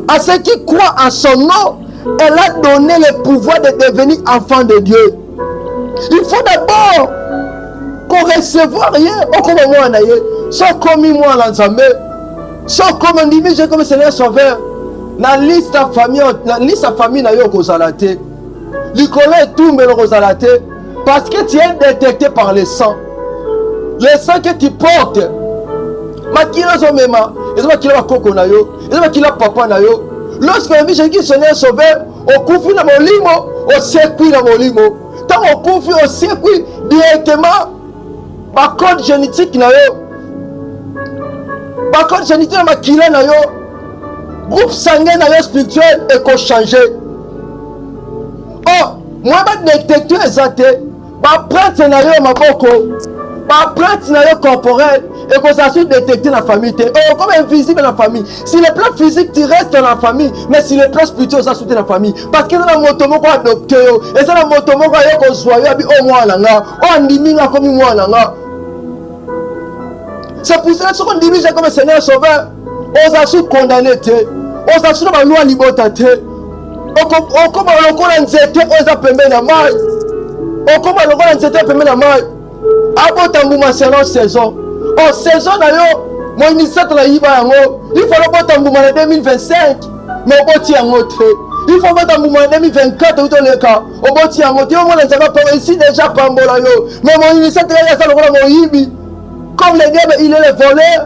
à ceux qui croient en son nom, elle a donné le pouvoir de devenir enfant de Dieu. Il faut d'abord qu'on recevoir rien, au comme moi, sans comme moi, l'ensemble, sans comme on dit, j'ai comme Seigneur Sauveur, la liste de famille, n'a eu qu'aux alatés. L'école tout, mais aux alatés, parce que tu es détecté par le sang. Le sang que tu portes, makila zomema, ezaba makila bakoko na yo, ezaba makila papa na yo. Lorsque on dit Jésus Seigneur Sauveur, au kufi na molimo, au sekui na molimo. Tant au kufi au sekui directement, ba code génétique na yo, ba code génétique na makila na yo, groupe sanguin na yo spirituel et qu'on change. Oh, moi ba détecter ezate, ba prêtre na yo maboko, ba prêtre na yo corporel. Et qu'on s'assure de détecter la famille. Oh, comme invisible dans la famille. Si le plan physique, tu restes dans la famille. Mais si le plan spirituel, ça soutient la famille. Parce que dans la moto, on va adopter. Et c'est la moto, on va y soit. Oh, moi, là, oh, on dit, comme moi, là. C'est pour ça qu'on dit, j'ai comme Seigneur Sauveur. On s'assure condamné. On s'assure dans la loi liberté. On comme on nzete, on s'appelle la maille. On comme on nzete, on la maille. Abo tambouma, c'est la saison. Oh, saison d'ailleurs, mon initiative là, il faut le botter en 2025, mais au bout de il faut botter en 2024 ou dans le cas. Au bout de on ici déjà pas là, mais mon initiative là, ça le mon yibi. Comme le diable, il est le voleur.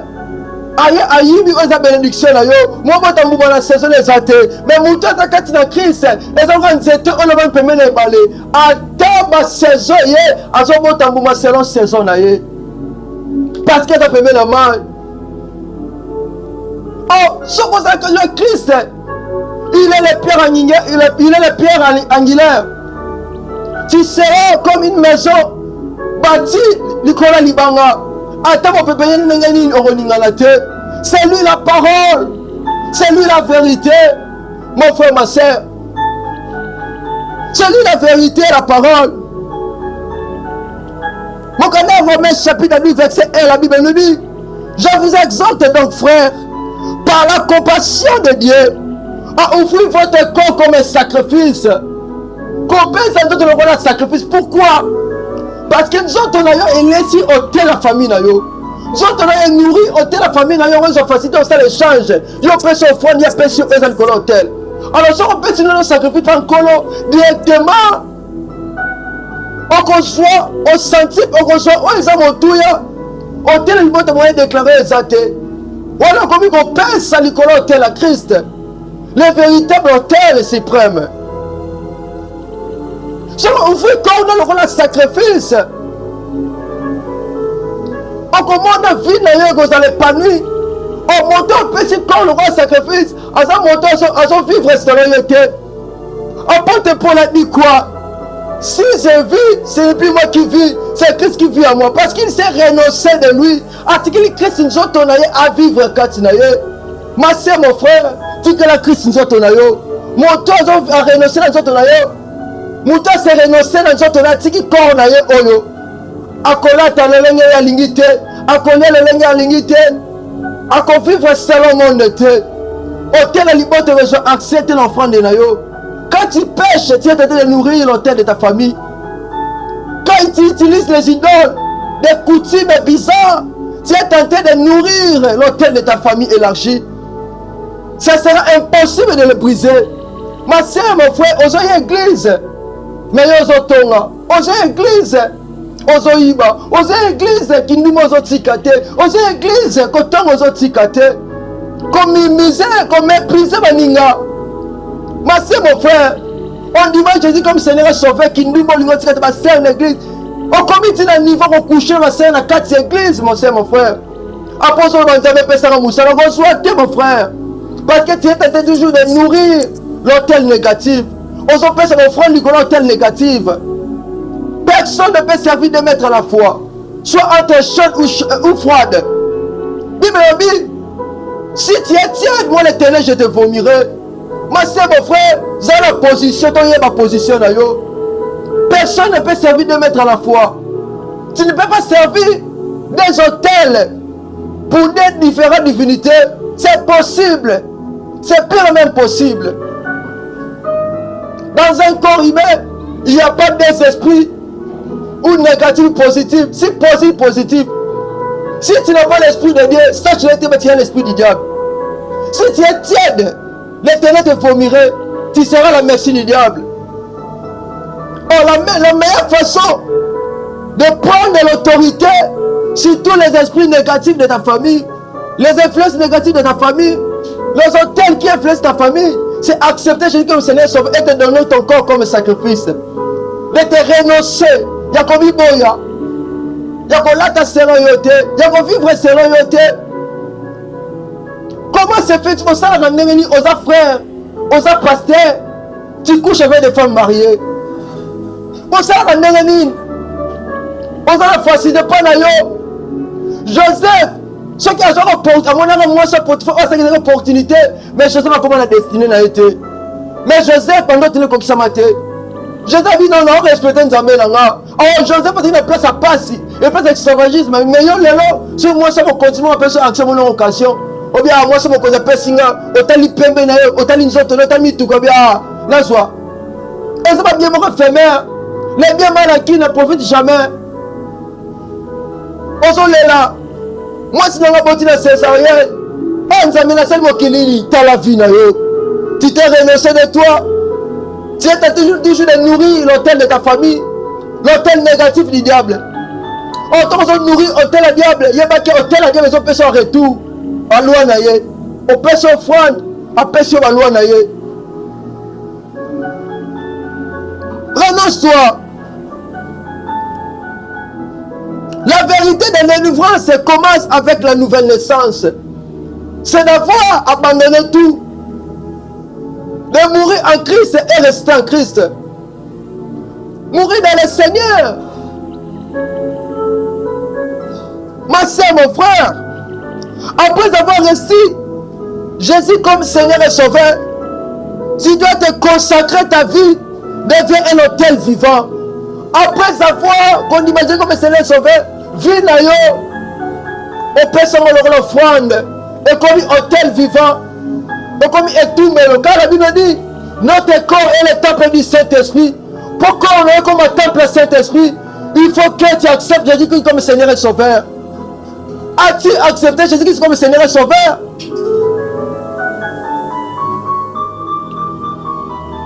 Aïe, yibi, on a bénédiction là, moi, botter en la saison des athées. Mais mon temps, quand tu as crise, les enfants, on va permettre de baler. Attends ma saison, à ce botter en selon saison là, parce que ça permet la mal. Oh, c'est pour ça que le Christ, il est le pierre angulaire, il est le pierre angulaire. Tu seras comme une maison bâtie, Nicolas Libanga. Attends, on peut payer une nengani au Roningalate. C'est lui la parole, c'est lui la vérité, mon frère, ma soeur. C'est lui la vérité, la parole. Mon canal Romains chapitre 2 verset 1, la Bible nous dit, je vous exhorte donc frères, par la compassion de Dieu, à offrir votre corps comme un sacrifice. Qu'on peut s'entendre le rôle de sacrifice. Pourquoi? Parce que nous autres, on a laissé ôter la famille. Nous autres, on a nourri ôter la famille. Nous avons facilité on l'échange. Nous avons fait offrande, nous avons fait sur eux hôtel. Alors, si on peut se donner un sacrifice en colo, directement, on conçoit, on sentit, on conçoit, on les a montés, on tel le monde moyen déclaré exact. On a commis qu'on pèse à l'école hôtel à Christ, le véritable hôtel suprême. On fait quand on a le rôle de sacrifice. On commande la vie dans l'épanouie. On monte au petit quand le roi sacrifice. À ça monter à son vivre restaurant. On porte pour la dit quoi? Si je vis, ce n'est plus moi qui vis, c'est Christ qui vit à moi. Parce qu'il s'est renoncé de lui. À ce qu'il Christ nous a donné à vivre quand il ma soeur, mon frère, tu que la Christ nous a donné. Mon toit a renoncé dans notre naïe. Mon toit s'est renoncé dans notre naïe. Tu qui corps naïe oyo. A connaître la langue à l'ingité. A connaître la langue à l'ingité. A vivre selon mon été. Hôtel la liberté de accepter l'enfant de naïo. Quand tu pêches, tu es tenté de nourrir l'hôtel de ta famille. Quand tu utilises les idoles, des coutumes bizarres, tu es tenté de nourrir l'hôtel de ta famille élargie. Ça sera impossible de le briser. Ma soeur, mon frère, aux églises, mais aux autonga, aux églises, aux oïba, aux églises qui nous ont ticate, aux églises qui nous ont ticate, comme mimiser, comme mépriser Maninga. Ma soeur, mon frère, on dit Jésus comme Seigneur Sauveur qui nous ont ticate, ma soeur, l'église. On commet un niveau pour coucher, ma soeur, dans 4 églises, mon soeur, mon frère. Après, on va dire, on reçoit, mon frère. Parce que tu es tenté toujours de nourrir l'hôtel négatif. On s'appelle ça l'offrande du l'hôtel négatif. Personne ne peut servir de maître à la fois. Soit entre chaude ou froide. Bible dit, Si tu es tiède, moi l'Éternel, je te vomirai. Ma soeur, mon frère, j'ai la position, tu as ma position. Personne ne peut servir de maître à la fois. Tu ne peux pas servir des hôtels pour des différentes divinités. C'est possible. C'est pire même possible. Dans un corps humain, il n'y a pas des esprits ou négatifs ou positifs. Si positif, positif. Si tu n'as pas l'esprit de Dieu, sache que tu as l'esprit du diable. Si tu es tiède, l'Éternel te vomirait. Tu seras la merci du diable. Oh, la meilleure façon de prendre l'autorité sur tous les esprits négatifs de ta famille, les influences négatives de ta famille, les hôtels qui influencent ta famille, c'est accepter Jésus comme Seigneur Sauveur et te donner ton corps comme sacrifice. De te renoncer. Il y a comme Iboya. Il y a comme là ta sérénité. Il y a comme vivre sérénité. Comment c'est fait? Tu peux ça ramener aux frères, aux pasteurs. Tu couches avec des femmes mariées. Pour ça ramener aux facilité pas d'ailleurs. Joseph, ceux qui ont une opportunité, mais Joseph a comment la destinée n'a été. Mais Joseph, pendant que tu l'as conquis, Joseph dit non, non, respectez nous amène là. Oh, Joseph a dit une place à passer, une place d'esclavagisme. Mais yo, sur moi, ça va continuer à faire ça action mon occasion. Ou bien, moi, ça va causer pessinga, autant li pembe na yo, autant li nzoto, autant mi tout, ou bien, là, soit. Et ça va bien beaucoup faire, les biens mal acquis ne profitent jamais. On s'en est là. Moi, si on a bâti la césarienne, on nous amène à celle qui t'as la vie, tu t'es renoncé de toi. Tu es toujours de nourrir l'hôtel de ta famille, l'hôtel négatif du diable. On t'en nourrir l'hôtel du diable. Il y a pas que l'hôtel du diable, ils ont fait son retour. À loi naïe. On peut s'offrande, à passer à loi naïe. Renonce-toi. La vérité de la délivrance commence avec la nouvelle naissance. C'est d'avoir abandonné tout. De mourir en Christ et rester en Christ. Mourir dans le Seigneur. Ma soeur, mon frère, après avoir reçu Jésus comme Seigneur et Sauveur, tu dois te consacrer ta vie, devenir un autel vivant. Après avoir qu'on imagine comme Seigneur et Sauveur, vie na yo, on peut s'en l'offrande, et comme autel vivant, et comme tout mais car la Bible dit, notre corps est le temple du Saint-Esprit. Pourquoi on est comme un temple Saint-Esprit? Il faut que tu acceptes Jésus-Christ comme Seigneur et Sauveur. As-tu accepté Jésus-Christ comme Seigneur et Sauveur?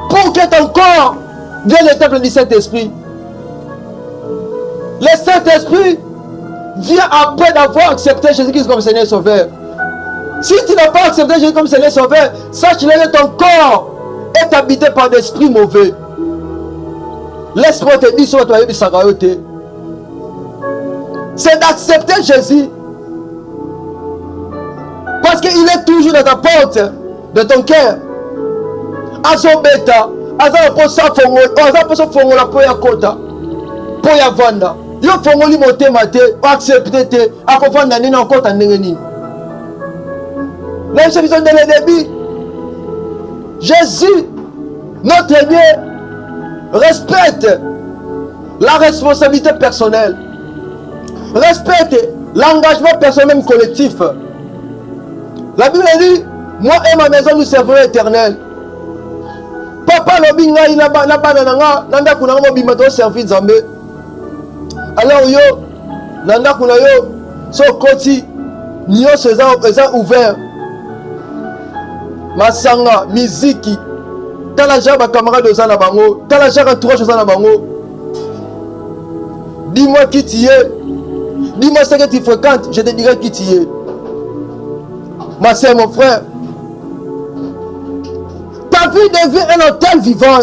Pour que ton corps devienne le temple du Saint-Esprit. Le Saint-Esprit vient après d'avoir accepté Jésus-Christ comme Seigneur et Sauveur. Si tu n'as pas accepté Jésus comme Seigneur et Sauveur, sache que ton corps est habité par des esprits mauvais. Laisse-moi te dire sur toi, c'est d'accepter Jésus. Parce qu'il est toujours dans ta porte, de ton cœur. Azo beta, azo posa fongola po ya kota, po ya vanda. Yo fongoli motema te, accepter te, akovanda nini encore ndenge nini. Même si dès le début, Jésus, notre Dieu, respecte la responsabilité personnelle, respecte l'engagement personnel même collectif. La Bible dit, moi et ma maison nous servirons l'éternel. Papa lobi ngai na bana nanga nanda kuna mo bima to servir Nzambe. Alors yo nanda kuna yo so koti nyo eza ouvert. Masanga miziki tala jaba camarade oza na bango, tala jaba entourage oza na bango. Dis-moi qui tu es. Dis-moi ce que tu fréquentes, je te dirai qui tu es. Ma soeur, mon frère, ta vie devient un hôtel vivant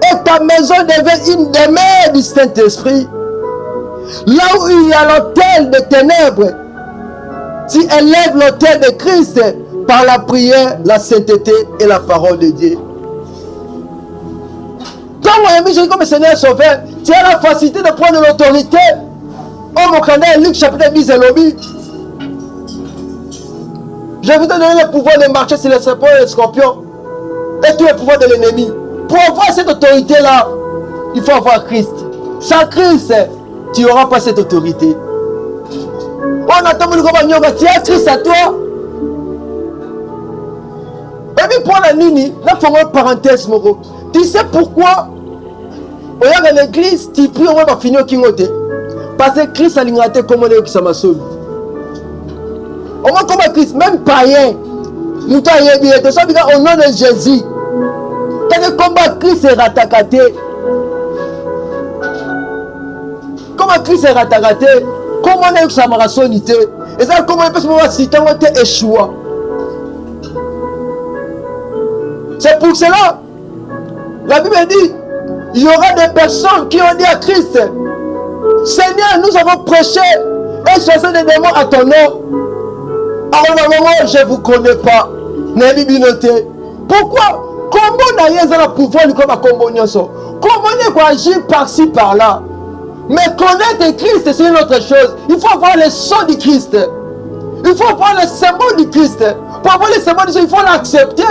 et ta maison devient une demeure du Saint-Esprit. Là où il y a l'hôtel de ténèbres, tu élèves l'hôtel de Christ par la prière, la sainteté et la parole de Dieu. Toi, mon ami, je dis comme Seigneur Sauveur, tu as la facilité de prendre l'autorité. Oh, mon canal, Luc chapitre 10 et lobby. Je vous ai donné le pouvoir de marcher sur les serpents et les scorpions et tous les pouvoirs de l'ennemi. Pour avoir cette autorité-là, il faut avoir Christ. Sans Christ, tu n'auras pas cette autorité. On attend que tu as Christ à toi. Et puis pour la nini, là, il faut une parenthèse. Tu sais pourquoi? Regarde l'église, tu pries, on va finir au kingote. Parce que Christ a l'ingratité comme on est qui s'en sauve. On va comme Christ, même païen. Nous t'avons bien, tu sais, au nom de Jésus. Quand le combat Christ est rattaqué, comment Christ est rattaqué, comment on est qui s'en rationité. Et ça, comment on peut se voir si tu as échoué. C'est pour cela, la Bible dit, il y aura des personnes qui ont dit à Christ, Seigneur, nous avons prêché et chassé des démons à ton nom. Alors, moment, je ne vous connais pas. Pourquoi? Comment on a pouvoir de comment on agir par-ci, par-là? Mais connaître Christ, c'est une autre chose. Il faut avoir le sang du Christ. Il faut avoir le symbole du Christ. Pour avoir le symbole du Christ, il faut l'accepter.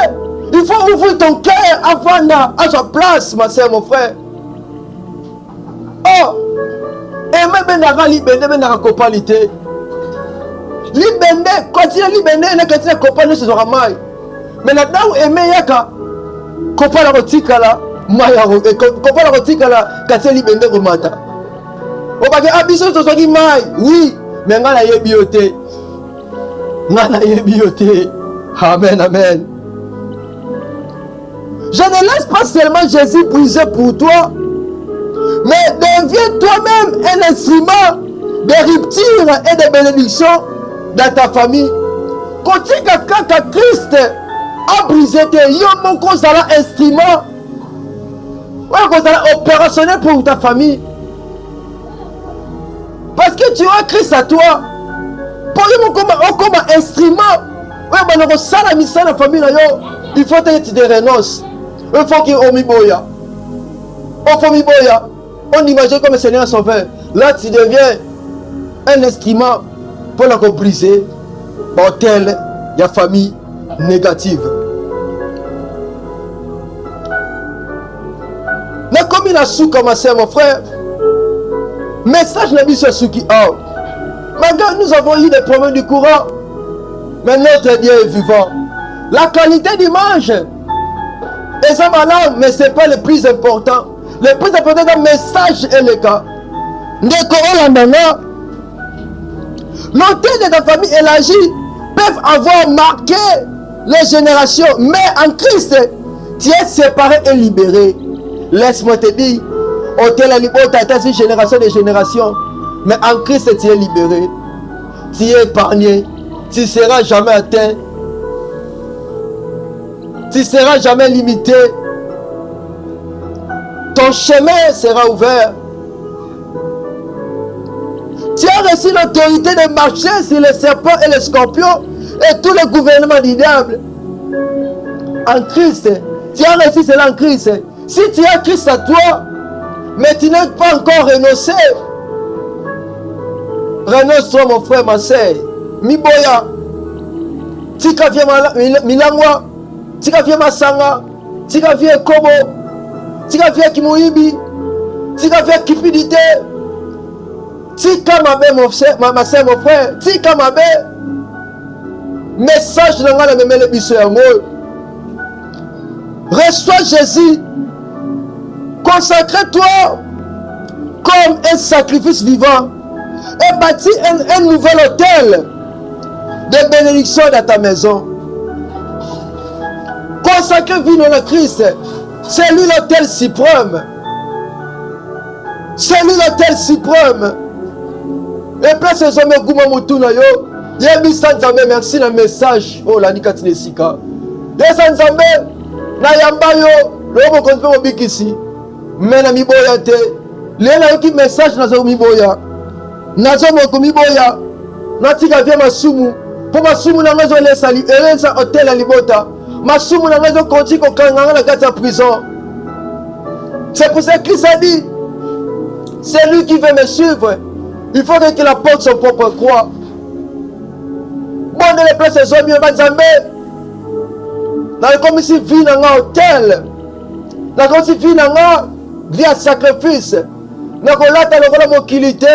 Il faut ouvrir ton cœur avant à sa place, ma soeur, mon frère. Oh! Et même dans la libéné, même dans la copalité. Libéné, continue libéné, il continue à copalité, c'est sera mal. Mais là-dedans, aimé yaka, copal la rotika là, maya copal la rotika là, continue libéné au matin. On va dire, abisso, ce soit dit maï, oui, mais on a yébioté. On a yébioté. Amen, amen. Je ne laisse pas seulement Jésus briser pour toi, mais deviens toi-même un instrument de rupture et de bénédiction dans ta famille. Quand tu as Christ a brisé tes yeux, mon instrument, opérationnel pour ta famille. Parce que tu as Christ à toi. Pour comme instrument, la famille, il faut que tu te renonces. Il faut qu'il y ait Omiboya. On imagine comme Seigneur Sauveur. Là, tu deviens un instrument pour la briser. Tel, il y a famille négative. Mais comme il a su commencé, mon frère, message n'a mis sur Suki. Oh, maintenant, nous avons eu des problèmes du courant. Mais notre Dieu est vivant. La qualité d'image. Et ça malade, mais ce n'est pas le plus important. Le plus important, c'est le message et le cas. L'hôtel de ta famille élargie peuvent avoir marqué les générations. Mais en Christ, tu es séparé et libéré. Laisse-moi te dire, hôtel à libéré, tu as une génération de générations. Mais en Christ, tu es libéré. Tu es épargné. Tu ne seras jamais atteint. Tu ne seras jamais limité. Ton chemin sera ouvert. Tu as reçu l'autorité de marcher sur les serpents et les scorpions et tout le gouvernement du diable. En Christ, tu as reçu cela en Christ. Si tu as Christ à toi, mais tu n'as pas encore renoncé, renonce-toi, mon frère, ma soeur. Miboya, tika via milangwa, tika via masanga, tika via kobo, tika via kimoibi, tika via cupidité, tika mabe, ma soeur, mon frère, tika mabe. Message de la même le biso yango. Reçois Jésus. Consacre-toi comme un sacrifice vivant et bâtis un nouvel hôtel de bénédiction dans ta maison. Consacre-vie dans le Christ. C'est lui l'hôtel suprême. C'est lui l'hôtel suprême. Et place les hommes Gouma Moutouna yo. Yebi Sanzambe, merci le message. Oh la Nikatine Sika. Yebi Sanzambe, na yamba yo. Lobo konpe mobikisi. Mais na miboya te. Lela yoki message na zo miboya. Na zo moko miboya. Na tika via masumu. Po masumu na ngazo elesa hôtel à libota. Masumu na ngazo konti ko kanganga na kati ya prison. C'est pour ça que Christ a dit, c'est lui qui veut me suivre. Il faut qu'il apporte son propre croix. Bon, les places ezomi yo banzambe nakomisi vie na nga hôtel nakomisi vie na nga vie ya sacrifice nakolata lokola mokili te